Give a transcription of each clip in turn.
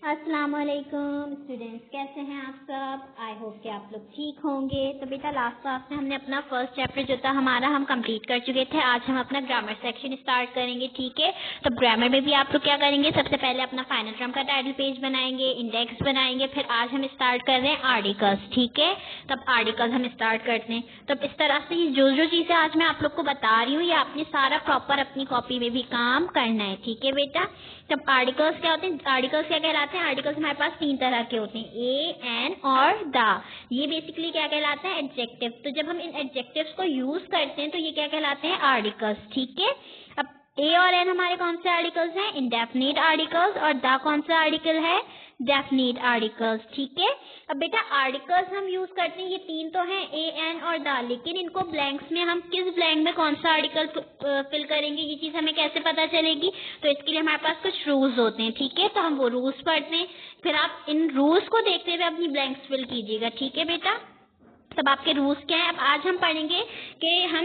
अस्सलाम वालेकुम स्टूडेंट्स, कैसे हैं आप सब। आई होप कि आप लोग ठीक होंगे। तो बेटा लास्ट क्लास में हमने अपना फर्स्ट चैप्टर जो था हमारा हम कंप्लीट कर चुके थे। आज हम अपना ग्रामर सेक्शन स्टार्ट करेंगे, ठीक है। तो ग्रामर में भी आप लोग क्या करेंगे, सबसे पहले अपना फाइनल टर्म का टाइटल पेज बनाएंगे, इंडेक्स बनाएंगे, फिर आज हम स्टार्ट कर रहे हैं आर्टिकल्स, ठीक है। तब आर्टिकल्स हम स्टार्ट करते हैं। तो इस तरह से जो जो चीज़ें आज मैं आप लोग को बता रही हूँ ये आपने सारा प्रॉपर अपनी कॉपी में भी काम करना है, ठीक है बेटा। तब आर्टिकल्स क्या होते हैं, आर्टिकल्स क्या कहलाते हैं। आर्टिकल्स हमारे पास तीन तरह के होते हैं, ए, एन और द। ये बेसिकली क्या कहलाते हैं, एडजेक्टिव। तो जब हम इन एडजेक्टिव्स को यूज करते हैं तो ये क्या कहलाते हैं, आर्टिकल्स, ठीक है। अब ए और एन हमारे कौन से आर्टिकल्स हैं, इंडेफिनिट आर्टिकल्स, और द कौन सा आर्टिकल है, डेफिनिट आर्टिकल्स, ठीक है। अब बेटा आर्टिकल्स हम यूज करते हैं, ये तीन तो हैं, ए, एन और द, लेकिन इनको ब्लैंक्स में हम किस ब्लैंक में कौन सा आर्टिकल फिल करेंगे, ये चीज हमें कैसे पता चलेगी। तो इसके लिए हमारे पास कुछ रूल्स होते हैं, ठीक है। तो हम वो रूल्स पढ़ते हैं, फिर आप इन रूल्स को देखते हुए अपनी ब्लैंक्स फिल कीजिएगा, ठीक है बेटा। तब आपके रूल्स क्या है। अब आज हम पढ़ेंगे कि हम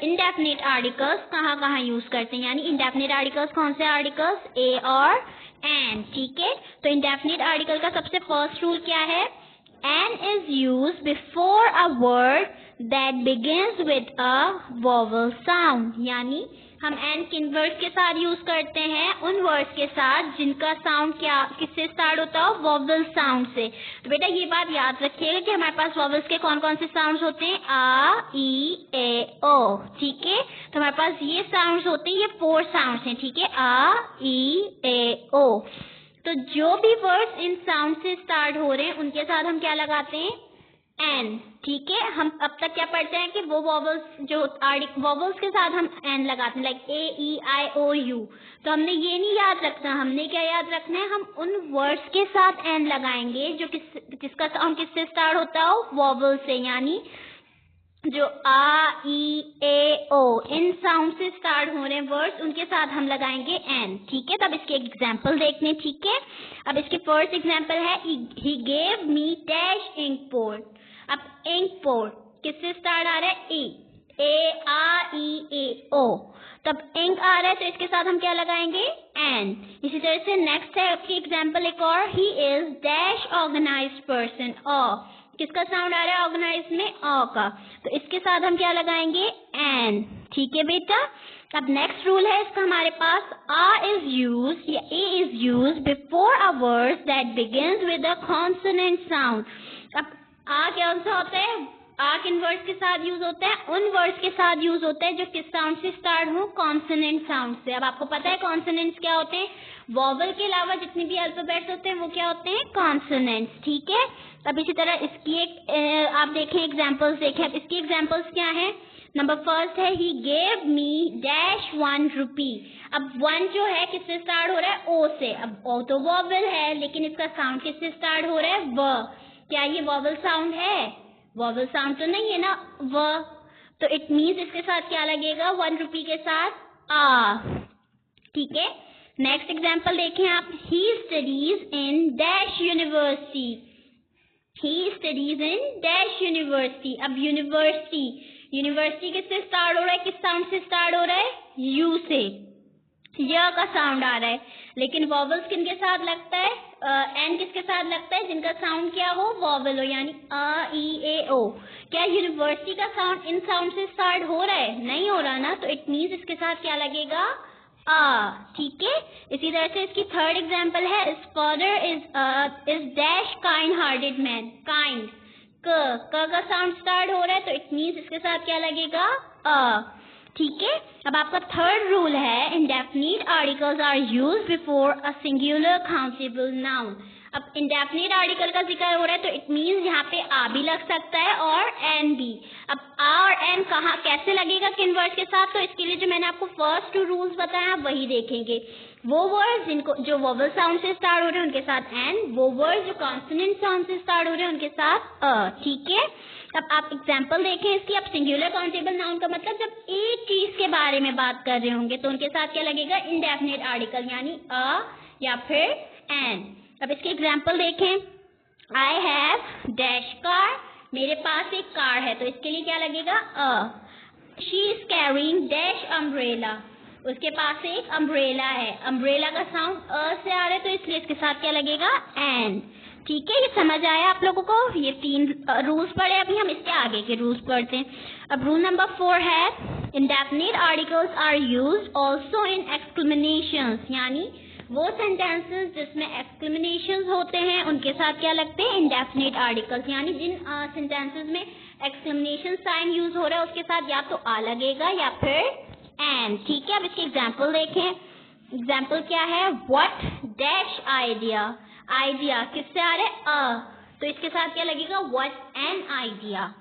इनडेफिनिट आर्टिकल्स कहाँ कहाँ यूज करते हैं, यानी इनडेफिनिट आर्टिकल्स कौन से आर्टिकल्स, ए और एन, ठीक है। तो इनडेफिनिट आर्टिकल का सबसे फर्स्ट रूल क्या है, an is use before a word that begins with a vowel sound, यानी हम एन किन वर्ड्स के साथ यूज करते हैं, उन वर्ड्स के साथ जिनका साउंड क्या किससे स्टार्ट होता हो, वोवेल साउंड से। तो बेटा ये बात याद रखिएगा कि हमारे पास वोवेल्स के कौन कौन से साउंड्स होते हैं, आ, ई, ए, ओ, ठीक है। तो हमारे पास ये साउंड्स होते हैं, ये 4 साउंड्स हैं, ठीक है, आ, ई, ए, ओ। तो जो भी वर्ड्स इन साउंड से स्टार्ट हो रहे हैं उनके साथ हम क्या लगाते हैं, एन, ठीक है। हम अब तक क्या पढ़ते हैं कि वो वोवेल्स जो वोवेल्स के साथ हम एन लगाते हैं, like a, E, I, O, you. तो हमने ये नहीं याद रखना, हमने क्या याद रखना है, हम उन वर्ड्स के साथ एन लगाएंगे जो जिसका साउंड किससे स्टार्ट होता हो, वोवेल से, यानी जो आ, ई, ए, ओ इन साउंड से स्टार्ट हो रहे हैं वर्ड्स उनके साथ हम लगाएंगे एन, ठीक है। तब इसके एग्जाम्पल देखते हैं, ठीक है। अब इसके फर्स्ट एग्जाम्पल है, he gave me dash inkpot. अब इंक पोर्ट किससे स्टार्ट आ रहा है, ए, आ, ई, ए, ओ। तब इंक आ रहा है तो इसके साथ हम क्या लगाएंगे, एन। इसी तरह से नेक्स्ट है आपकी एग्जाम्पल एक और, he is dash organized person, किसका साउंड आ रहा है ऑर्गेनाइज में, अ का। तो इसके साथ हम क्या लगाएंगे, एन, ठीक है बेटा। अब नेक्स्ट रूल है इसका हमारे पास, आ इज यूज या a is use before a word that begins with a consonant sound. अब आ क्या सा होता है, आ किन वर्ड्स के साथ यूज होता है, उन वर्ड्स के साथ यूज होता है जो किस साउंड से स्टार्ट हो, कॉन्सोनेंट साउंड से। अब आपको पता है कॉन्सोनेंट्स क्या होते हैं, वोवेल के अलावा जितने भी अल्फाबेट्स होते हैं वो क्या होते हैं, कॉन्सोनेंट्स, ठीक है। अब इसी तरह इसकी एक आप देखें एग्जाम्पल्स देखें। अब इसकी एग्जाम्पल्स क्या है, नंबर फर्स्ट है, ही गेव मी डैश 1 रुपी। अब 1 जो है किससे स्टार्ट हो रहा है, ओ से। अब ओ तो वोवेल है लेकिन इसका साउंड किससे स्टार्ट हो रहा है, व। क्या ये वोवेल साउंड है, वोवेल साउंड तो नहीं है ना, व। तो इट मीन्स इसके साथ क्या लगेगा, 1 रुपी के साथ आ, ठीक है। नेक्स्ट एग्जाम्पल देखें आप, he studies in dash university, he studies in dash university. अब यूनिवर्सिटी किससे स्टार्ट हो रहा है, किस साउंड से स्टार्ट हो रहा है, यू से, य का साउंड आ रहा है। लेकिन वोवेल्स किनके साथ लगता है, एन किसके साथ लगता है, जिनका साउंड क्या हो, वोवेल हो, यानी आ, ई, ए, ओ। क्या यूनिवर्सिटी का साउंड इन साउंड से स्टार्ट हो रहा है, नहीं हो रहा ना, तो इट मीन्स इसके साथ क्या लगेगा, आ, ठीक है। इसी तरह से इसकी थर्ड एग्जाम्पल है, his father is dash kind hearted man, kind, क का साउंड स्टार्ट हो रहा है तो इट मीन्स इसके साथ क्या लगेगा, अ, ठीक है। अब आपका थर्ड रूल है, indefinite articles are used before a singular countable noun. अब इंडेफिनिट आर्टिकल का जिक्र हो रहा है तो इट मीन्स यहाँ पे आ भी लग सकता है और एन भी। अब आ और एन कहाँ कैसे लगेगा किन वर्ड्स के साथ, तो इसके लिए जो मैंने आपको फर्स्ट 2 रूल्स बताया आप वही देखेंगे। वो वर्ड्स जिनको जो वोवेल साउंड से स्टार्ट हो रहे हैं उनके साथ एन, वो वर्ड्स जो कॉन्सोनेंट साउंड से स्टार्ट हो रहे हैं उनके साथ अ, ठीक है। अब आप एग्जाम्पल देखें इसकी। अब सिंगुलर काउंटेबल नाउन का मतलब जब एक चीज के बारे में बात कर रहे होंगे तो उनके साथ क्या लगेगा, इंडेफिनिट आर्टिकल, यानी अ या फिर एन। अब इसके एग्जाम्पल देखें, आई हैव डैश कार, मेरे पास एक कार है तो इसके लिए क्या लगेगा, a. She is carrying dash umbrella, उसके पास एक अम्ब्रेला है, अम्ब्रेला का साउंड अ से आ रहा रहा है तो इसलिए इसके साथ क्या लगेगा, एन। ठीक है, ये समझ आया आप लोगों को? ये 3 रूल्स पढ़े, अभी हम इसके आगे के रूल्स पढ़ते हैं। अब रूल नंबर 4 है indefinite articles are used also in exclamations, यानी वो सेंटेंसेस जिसमें एक्सक्लेमेशंस होते हैं उनके साथ क्या लगते हैं, इंडेफिनिट आर्टिकल्स। यानी जिन सेंटेंसेस में एक्सक्लेमेशन साइन यूज हो रहा है उसके साथ या तो आ लगेगा या फिर एन। ठीक है, अब इसके एग्जाम्पल देखें। एग्जाम्पल क्या है, व्हाट डैश आइडिया, आइडिया किससे आ रहा है, तो इसके साथ क्या लगेगा, व्हाट एन आइडिया।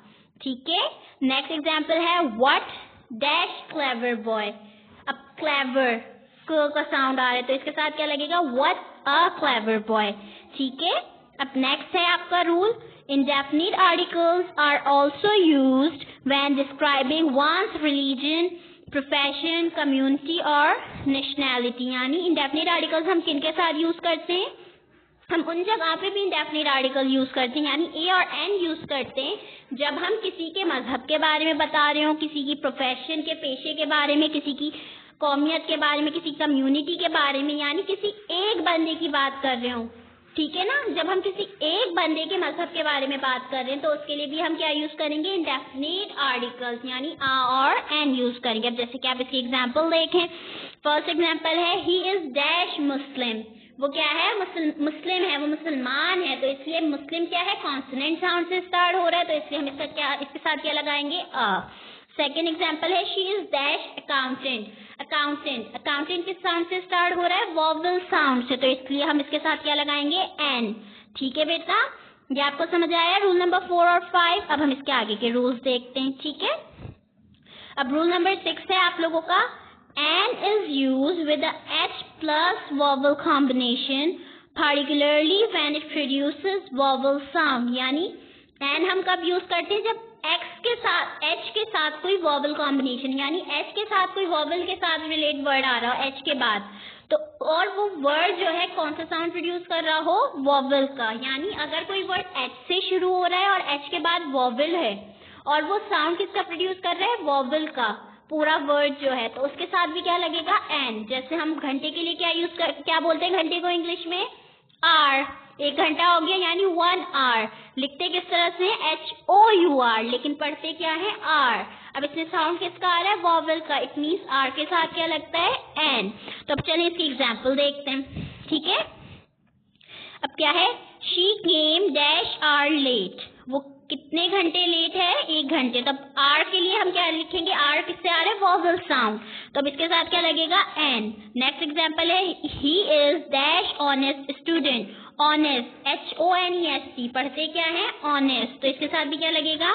ठीक है, नेक्स्ट एग्जाम्पल है व्हाट डैश क्लेवर बॉय, अब क्लेवर का साउंड आ रहा है तो इसके साथ क्या लगेगा, व्हाट अ क्लेवर बॉय। ठीक है, अब नेक्स्ट है आपका rule, indefinite articles are also used when describing one's religion, profession, community और nationality। यानी indefinite articles हम किनके साथ यूज करते हैं, हम उन जगह पे भी indefinite article यूज करते हैं, यानी ए और एन यूज करते हैं जब हम किसी के मजहब के बारे में बता रहे हो, किसी की प्रोफेशन के पेशे के बारे में, किसी की कौमियत के बारे में, किसी कम्युनिटी के बारे में, यानी किसी एक बंदे की बात कर रहे हो। ठीक है ना, जब हम किसी एक बंदे के मजहब के बारे में बात कर रहे हैं तो उसके लिए भी हम क्या यूज करेंगे, इंडेफिनिट आर्टिकल्स, यानी आ और एन यूज करेंगे। अब जैसे कि आप इसकी एग्जांपल देखें, फर्स्ट एग्जांपल है ही इज डैश मुस्लिम, वो क्या है, मुस्लिम है, वो मुसलमान है, तो इसलिए मुस्लिम क्या है, कॉन्सोनेंट साउंड से स्टार्ट हो रहा है तो इसलिए हम इसके साथ क्या लगाएंगे, अ। सेकेंड एग्जाम्पल है she is dash accountant, accountant, accountant किस साउंड से स्टार्ट हो रहा है, वॉवल साउंड से, तो इसलिए हम इसके साथ क्या लगाएंगे, एन। ठीक है बेटा, ये आपको समझ आया रूल नंबर 4 और 5। अब हम इसके आगे के रूल्स देखते हैं। ठीक है, अब रूल नंबर 6 है आप लोगों का, an is use with H plus vowel combination particularly when it produces vowel sound। यानी एन हम कब यूज करते हैं, जब एक्स के साथ, एच के साथ कोई वॉवल कॉम्बिनेशन, यानी एच के साथ कोई वॉवल के साथ रिलेट वर्ड आ रहा हो एच के बाद, तो और वो वर्ड जो है कौन सा साउंड प्रोड्यूस कर रहा हो, वॉवल का। यानी अगर कोई वर्ड एच से शुरू हो रहा है और एच के बाद वॉवल है और वो साउंड किसका प्रोड्यूस कर रहा है, वॉवल का पूरा वर्ड जो है, तो उसके साथ भी क्या लगेगा, एन। जैसे हम घंटे के लिए क्या बोलते हैं घंटे को इंग्लिश में, आर। 1 घंटा हो गया यानी 1 आवर। लिखते किस तरह से, HOUR, लेकिन पढ़ते क्या है, आर। अब इसमें साउंड किसका आ रहा है, वॉवल का, इट मीन्स आर के साथ क्या लगता है, एन। तो अब चलिए इसकी एग्जाम्पल देखते हैं। ठीक है, अब क्या है, she came dash hour late, वो कितने घंटे लेट है, 1 घंटे। तब आर के लिए हम क्या लिखेंगे, आर किससे आ रहा है, वॉवल साउंड, तो अब इसके साथ क्या लगेगा, एन। नेक्स्ट एग्जाम्पल है ही is dash honest student, honest, HONEST, पढ़ते क्या है, ऑनेस्ट, तो इसके साथ भी क्या लगेगा,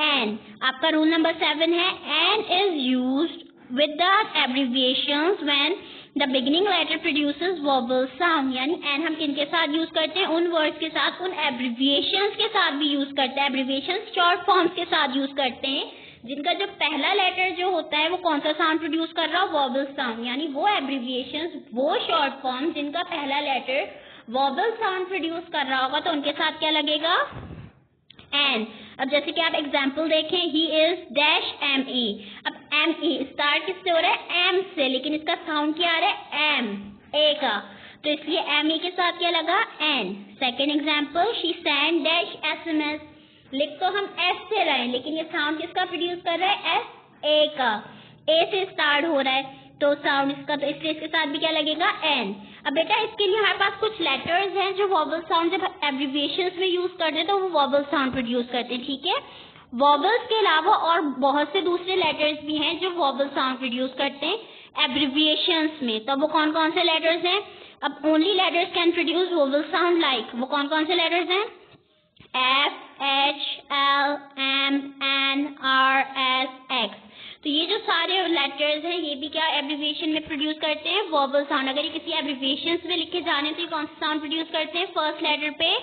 एन। आपका रूल नंबर 7 है, an is used with the abbreviations when the beginning letter produces vowel sound. यानी एन हम किनके साथ यूज करते हैं, उन वर्ड्स के साथ, उन एब्रिविएशंस के साथ भी यूज करते हैं। एब्रिविएशंस शॉर्ट फॉर्म्स के साथ यूज करते हैं जिनका जो पहला लेटर जो होता है वो कौन सा साउंड प्रोड्यूस कर रहा हो, वॉवल साउंड। यानी वो एब्रिविएशंस, वो शॉर्ट फॉर्म जिनका पहला लेटर वॉवल साउंड प्रोड्यूस कर रहा होगा तो उनके साथ क्या लगेगा, एन। अब जैसे कि आप एग्जाम्पल देखें, ही इज डैश ME, अब ME स्टार्ट किससे हो रहा है, एम से, लेकिन इसका साउंड क्या आ रहा है, एम, ए का, तो इसलिए ME के साथ क्या लगा, an. Second example, she send dash SMS, लिख तो हम एस से रहे हैं लेकिन ये साउंड किसका प्रोड्यूस कर रहा है, SA का, ए से स्टार्ट हो रहा है तो साउंड इसका, तो इसलिए इसके साथ भी क्या लगेगा, एन। अब बेटा इसके लिए हमारे पास कुछ लेटर्स हैं जो वॉवल साउंड जब एब्रिविएशंस में यूज करते हैं तो वो वॉवल साउंड प्रोड्यूस करते हैं। ठीक है, वॉवल्स के अलावा और बहुत से दूसरे लेटर्स भी हैं जो वॉवल साउंड प्रोड्यूस करते हैं एब्रिविएशंस में। तो वो कौन कौन से लेटर्स हैं, अब only letters can produce vowel sound like, वो कौन कौन से लेटर्स हैं, F, H, L, M, N, R, S, X। तो ये जो सारे लेटर्स हैं ये भी क्या एब्रिविएशन में प्रोड्यूस करते हैं, वॉवल साउंड। अगर ये किसी एब्रिविएशंस में लिखे जाने तो ये कौन सा साउंड प्रोड्यूस करते हैं, फर्स्ट लेटर पे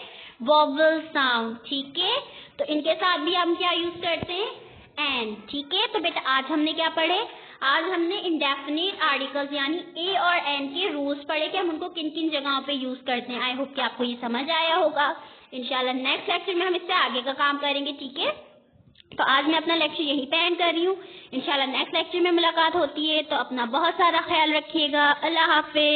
वॉवल साउंड। ठीक है, तो इनके साथ भी हम क्या यूज करते हैं, एन। ठीक है, तो बेटा आज हमने क्या पढ़े, आज हमने इंडेफिनिट आर्टिकल्स यानी ए और एन के रूल्स पढ़े कि हम उनको किन किन जगहों पे यूज करते हैं। आई होप कि आपको ये समझ आया होगा। इंशाल्लाह नेक्स्ट लेक्चर में हम इससे आगे का काम करेंगे। ठीक है, तो आज मैं अपना लेक्चर यहीं पे एंड कर रही हूँ। इंशाल्लाह नेक्स्ट लेक्चर में मुलाकात होती है, तो अपना बहुत सारा ख्याल रखिएगा। अल्लाह हाफिज।